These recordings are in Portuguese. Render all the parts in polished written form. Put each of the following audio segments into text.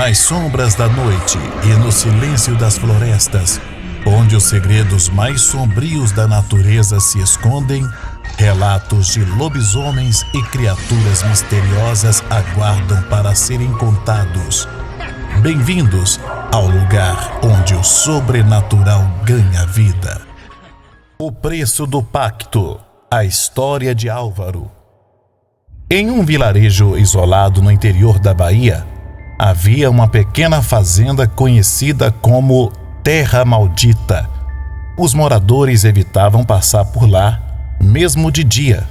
Nas sombras da noite e no silêncio das florestas, onde os segredos mais sombrios da natureza se escondem, relatos de lobisomens e criaturas misteriosas aguardam para serem contados. Bem-vindos ao lugar onde o sobrenatural ganha vida. O preço do pacto. A história de Álvaro. Em um vilarejo isolado no interior da Bahia, havia uma pequena fazenda conhecida como Terra Maldita. Os moradores evitavam passar por lá, mesmo de dia.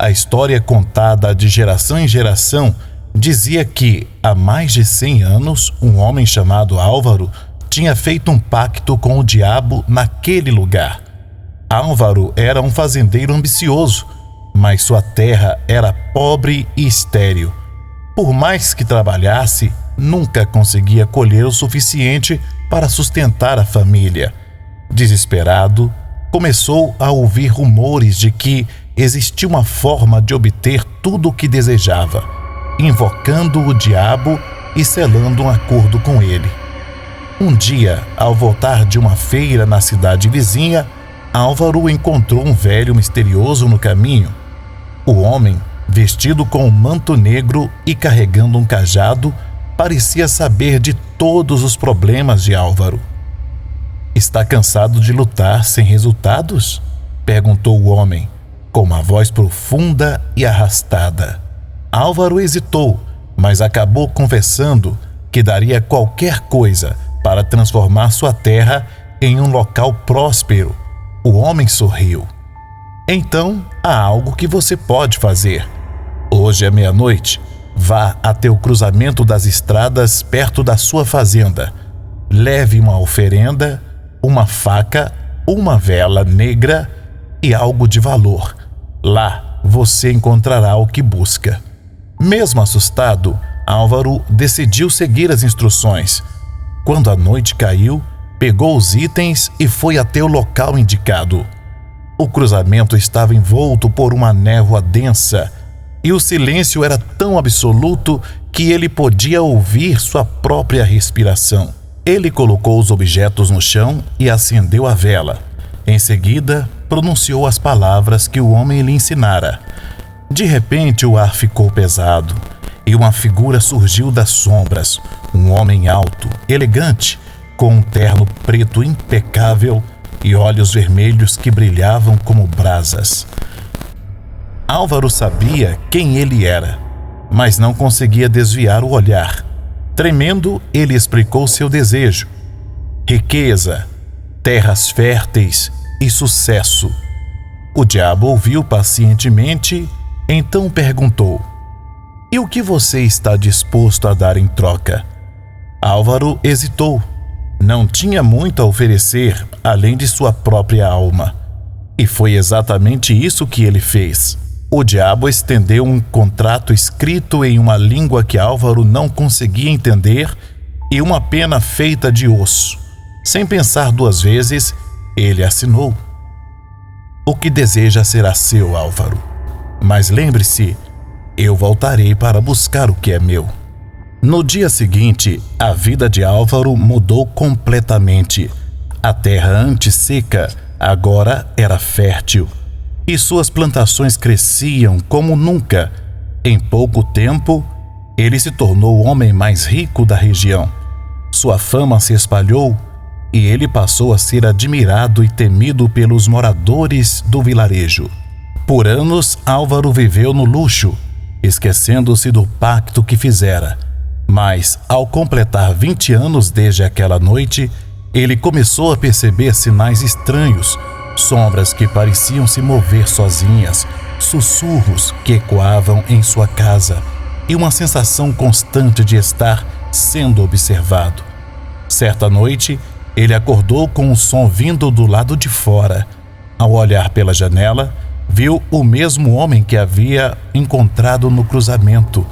A história contada de geração em geração dizia que, há mais de 100 anos, um homem chamado Álvaro tinha feito um pacto com o diabo naquele lugar. Álvaro era um fazendeiro ambicioso, mas sua terra era pobre e estéril. Por mais que trabalhasse, nunca conseguia colher o suficiente para sustentar a família. Desesperado, começou a ouvir rumores de que existia uma forma de obter tudo o que desejava, invocando o diabo e selando um acordo com ele. Um dia, ao voltar de uma feira na cidade vizinha, Álvaro encontrou um velho misterioso no caminho. O homem, vestido com um manto negro e carregando um cajado, parecia saber de todos os problemas de Álvaro. "Está cansado de lutar sem resultados?" perguntou o homem, com uma voz profunda e arrastada. Álvaro hesitou, mas acabou confessando que daria qualquer coisa para transformar sua terra em um local próspero. O homem sorriu. "Então, há algo que você pode fazer. Hoje à meia-noite, vá até o cruzamento das estradas perto da sua fazenda. Leve uma oferenda, uma faca, uma vela negra e algo de valor. Lá você encontrará o que busca." Mesmo assustado, Álvaro decidiu seguir as instruções. Quando a noite caiu, pegou os itens e foi até o local indicado. O cruzamento estava envolto por uma névoa densa e o silêncio era tão absoluto que ele podia ouvir sua própria respiração. Ele colocou os objetos no chão e acendeu a vela. Em seguida, pronunciou as palavras que o homem lhe ensinara. De repente, o ar ficou pesado e uma figura surgiu das sombras. Um homem alto, elegante, com um terno preto impecável e olhos vermelhos que brilhavam como brasas. Álvaro sabia quem ele era, mas não conseguia desviar o olhar. Tremendo, ele explicou seu desejo: riqueza, terras férteis e sucesso. O diabo ouviu pacientemente, então perguntou: "E o que você está disposto a dar em troca?" Álvaro hesitou. Não tinha muito a oferecer, além de sua própria alma. E foi exatamente isso que ele fez. O diabo estendeu um contrato escrito em uma língua que Álvaro não conseguia entender e uma pena feita de osso. Sem pensar duas vezes, ele assinou. "O que deseja será seu, Álvaro. Mas lembre-se, eu voltarei para buscar o que é meu." No dia seguinte, a vida de Álvaro mudou completamente. A terra antes seca agora era fértil e suas plantações cresciam como nunca. Em pouco tempo, ele se tornou o homem mais rico da região. Sua fama se espalhou e ele passou a ser admirado e temido pelos moradores do vilarejo. Por anos, Álvaro viveu no luxo, esquecendo-se do pacto que fizera. Mas, ao completar 20 anos desde aquela noite, ele começou a perceber sinais estranhos, sombras que pareciam se mover sozinhas, sussurros que ecoavam em sua casa e uma sensação constante de estar sendo observado. Certa noite, ele acordou com um som vindo do lado de fora. Ao olhar pela janela, viu o mesmo homem que havia encontrado no cruzamento.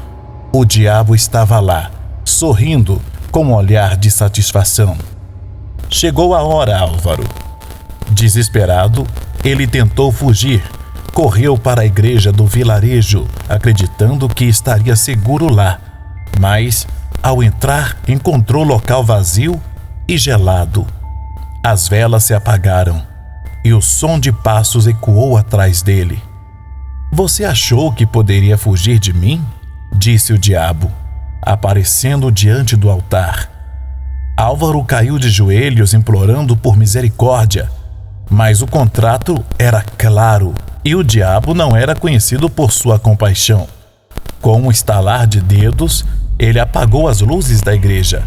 O diabo estava lá, sorrindo, com um olhar de satisfação. "Chegou a hora, Álvaro." Desesperado, ele tentou fugir. Correu para a igreja do vilarejo, acreditando que estaria seguro lá. Mas ao entrar, encontrou o local vazio e gelado. As velas se apagaram e o som de passos ecoou atrás dele. "Você achou que poderia fugir de mim?" disse o diabo, aparecendo diante do altar. Álvaro caiu de joelhos implorando por misericórdia, mas o contrato era claro e o diabo não era conhecido por sua compaixão. Com um estalar de dedos, ele apagou as luzes da igreja.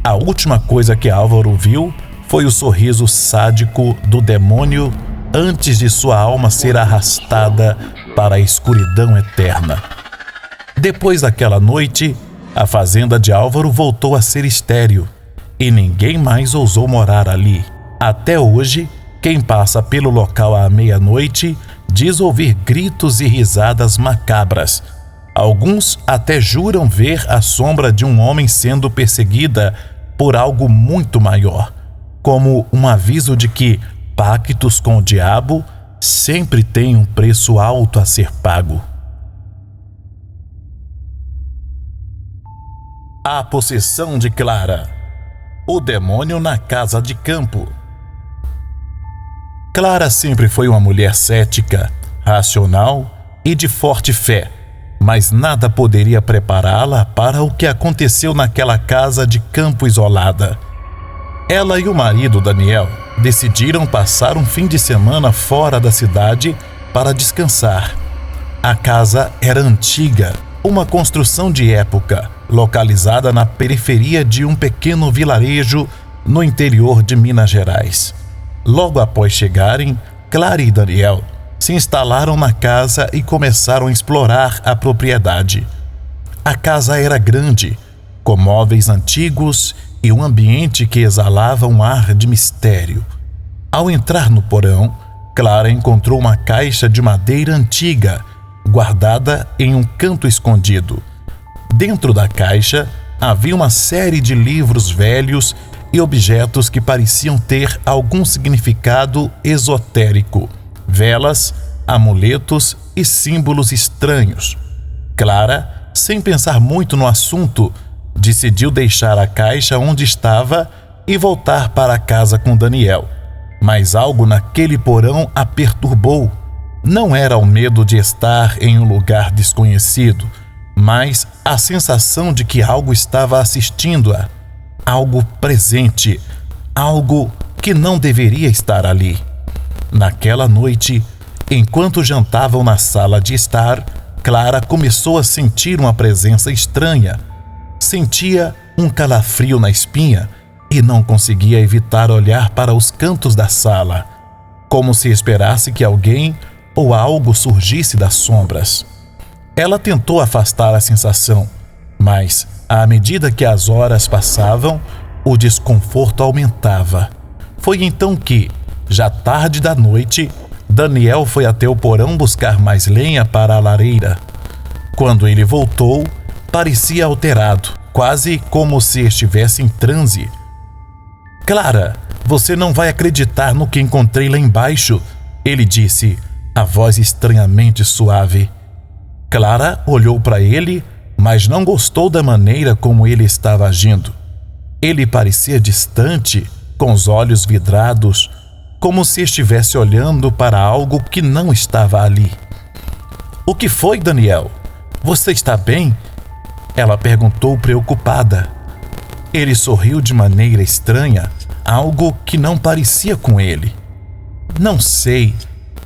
A última coisa que Álvaro viu foi o sorriso sádico do demônio antes de sua alma ser arrastada para a escuridão eterna. Depois daquela noite, a fazenda de Álvaro voltou a ser estéril e ninguém mais ousou morar ali. Até hoje, quem passa pelo local à meia-noite diz ouvir gritos e risadas macabras. Alguns até juram ver a sombra de um homem sendo perseguida por algo muito maior, como um aviso de que pactos com o diabo sempre têm um preço alto a ser pago. A possessão de Clara. O demônio na casa de campo. Clara sempre foi uma mulher cética, racional e de forte fé, mas nada poderia prepará-la para o que aconteceu naquela casa de campo isolada. Ela e o marido Daniel decidiram passar um fim de semana fora da cidade para descansar. A casa era antiga, uma construção de época, localizada na periferia de um pequeno vilarejo no interior de Minas Gerais. Logo após chegarem, Clara e Daniel se instalaram na casa e começaram a explorar a propriedade. A casa era grande, com móveis antigos e um ambiente que exalava um ar de mistério. Ao entrar no porão, Clara encontrou uma caixa de madeira antiga, guardada em um canto escondido. Dentro da caixa havia uma série de livros velhos e objetos que pareciam ter algum significado esotérico, velas, amuletos e símbolos estranhos. Clara, sem pensar muito no assunto, decidiu deixar a caixa onde estava e voltar para casa com Daniel. Mas algo naquele porão a perturbou. Não era o medo de estar em um lugar desconhecido, mas a sensação de que algo estava assistindo-a, algo presente, algo que não deveria estar ali. Naquela noite, enquanto jantavam na sala de estar, Clara começou a sentir uma presença estranha. Sentia um calafrio na espinha e não conseguia evitar olhar para os cantos da sala, como se esperasse que alguém ou algo surgisse das sombras. Ela tentou afastar a sensação, mas, à medida que as horas passavam, o desconforto aumentava. Foi então que, já tarde da noite, Daniel foi até o porão buscar mais lenha para a lareira. Quando ele voltou, parecia alterado, quase como se estivesse em transe. "Clara, você não vai acreditar no que encontrei lá embaixo", ele disse, a voz estranhamente suave. Clara olhou para ele, mas não gostou da maneira como ele estava agindo. Ele parecia distante, com os olhos vidrados, como se estivesse olhando para algo que não estava ali. "O que foi, Daniel? Você está bem?" ela perguntou preocupada. Ele sorriu de maneira estranha, algo que não parecia com ele. "Não sei,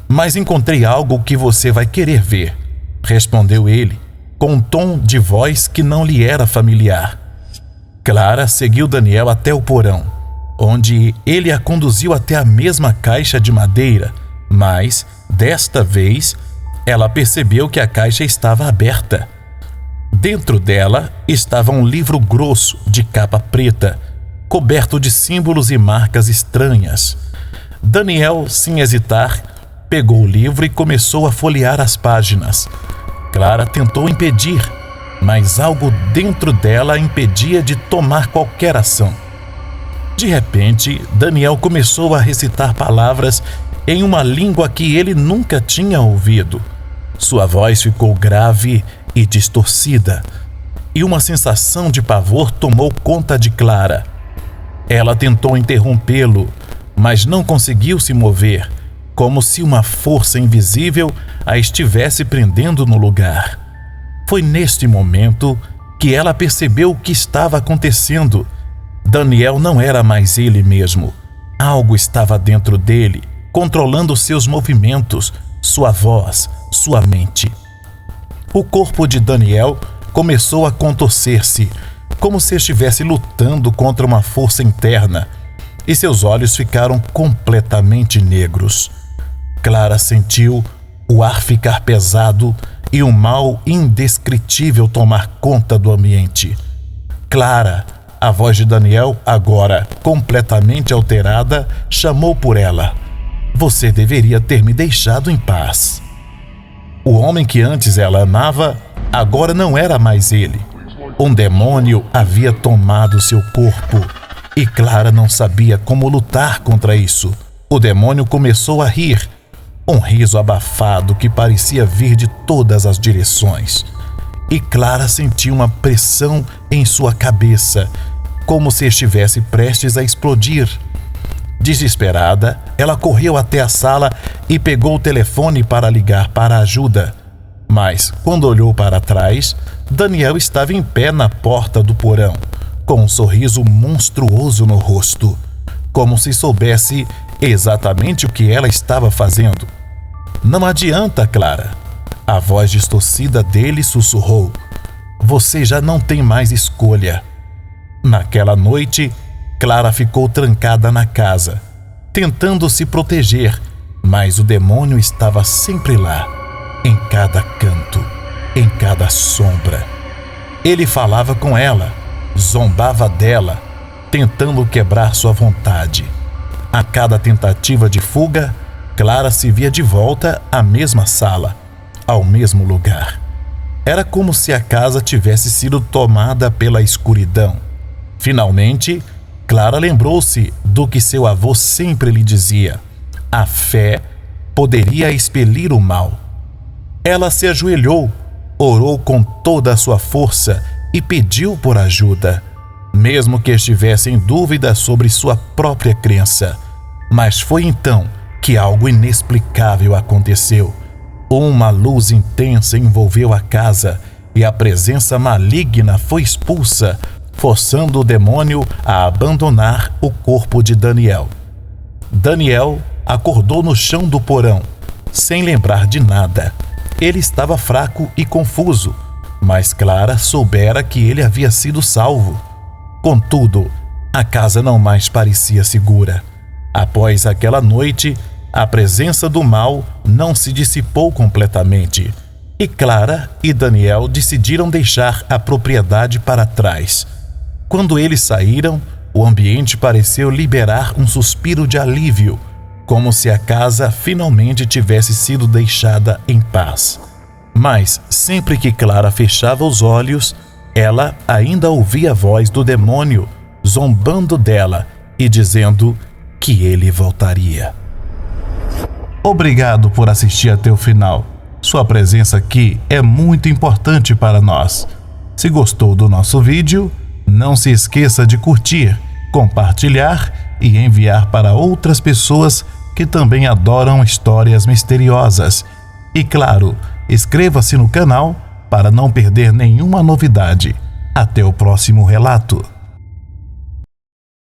mas encontrei algo que você vai querer ver", respondeu ele, com um tom de voz que não lhe era familiar. Clara seguiu Daniel até o porão, onde ele a conduziu até a mesma caixa de madeira, mas, desta vez, ela percebeu que a caixa estava aberta. Dentro dela estava um livro grosso de capa preta, coberto de símbolos e marcas estranhas. Daniel, sem hesitar, pegou o livro e começou a folhear as páginas. Clara tentou impedir, mas algo dentro dela a impedia de tomar qualquer ação. De repente, Daniel começou a recitar palavras em uma língua que ele nunca tinha ouvido. Sua voz ficou grave e distorcida. e uma sensação de pavor tomou conta de Clara. Ela tentou interrompê-lo, mas não conseguiu se mover, como se uma força invisível a estivesse prendendo no lugar. Foi neste momento que ela percebeu o que estava acontecendo. Daniel não era mais ele mesmo. Algo estava dentro dele, controlando seus movimentos, sua voz, sua mente. O corpo de Daniel começou a contorcer-se, como se estivesse lutando contra uma força interna, e seus olhos ficaram completamente negros. Clara sentiu o ar ficar pesado e um mal indescritível tomar conta do ambiente. Clara, a voz de Daniel, agora completamente alterada, chamou por ela. Você deveria ter me deixado em paz. O homem que antes ela amava, agora não era mais ele. Um demônio havia tomado seu corpo e Clara não sabia como lutar contra isso. O demônio começou a rir, um riso abafado que parecia vir de todas as direções. E Clara sentiu uma pressão em sua cabeça, como se estivesse prestes a explodir. Desesperada, ela correu até a sala e pegou o telefone para ligar para ajuda. Mas, quando olhou para trás, Daniel estava em pé na porta do porão, com um sorriso monstruoso no rosto, como se soubesse exatamente o que ela estava fazendo. Não adianta, Clara. A voz distorcida dele sussurrou. Você já não tem mais escolha. Naquela noite, Clara ficou trancada na casa, tentando se proteger, mas o demônio estava sempre lá, em cada canto, em cada sombra. Ele falava com ela, zombava dela, tentando quebrar sua vontade. A cada tentativa de fuga, Clara se via de volta à mesma sala, ao mesmo lugar. Era como se a casa tivesse sido tomada pela escuridão. Finalmente, Clara lembrou-se do que seu avô sempre lhe dizia: a fé poderia expelir o mal. Ela se ajoelhou, orou com toda a sua força e pediu por ajuda, mesmo que estivesse em dúvida sobre sua própria crença. Mas foi então que algo inexplicável aconteceu. Uma luz intensa envolveu a casa e a presença maligna foi expulsa, forçando o demônio a abandonar o corpo de Daniel. Daniel acordou no chão do porão, sem lembrar de nada. Ele estava fraco e confuso, mas Clara soubera que ele havia sido salvo. Contudo, a casa não mais parecia segura. Após aquela noite, a presença do mal não se dissipou completamente, e Clara e Daniel decidiram deixar a propriedade para trás. Quando eles saíram, o ambiente pareceu liberar um suspiro de alívio, como se a casa finalmente tivesse sido deixada em paz. Mas, sempre que Clara fechava os olhos, ela ainda ouvia a voz do demônio zombando dela e dizendo que ele voltaria. Obrigado por assistir até o final. Sua presença aqui é muito importante para nós. Se gostou do nosso vídeo, não se esqueça de curtir, compartilhar e enviar para outras pessoas que também adoram histórias misteriosas. E claro, inscreva-se no canal para não perder nenhuma novidade. Até o próximo relato.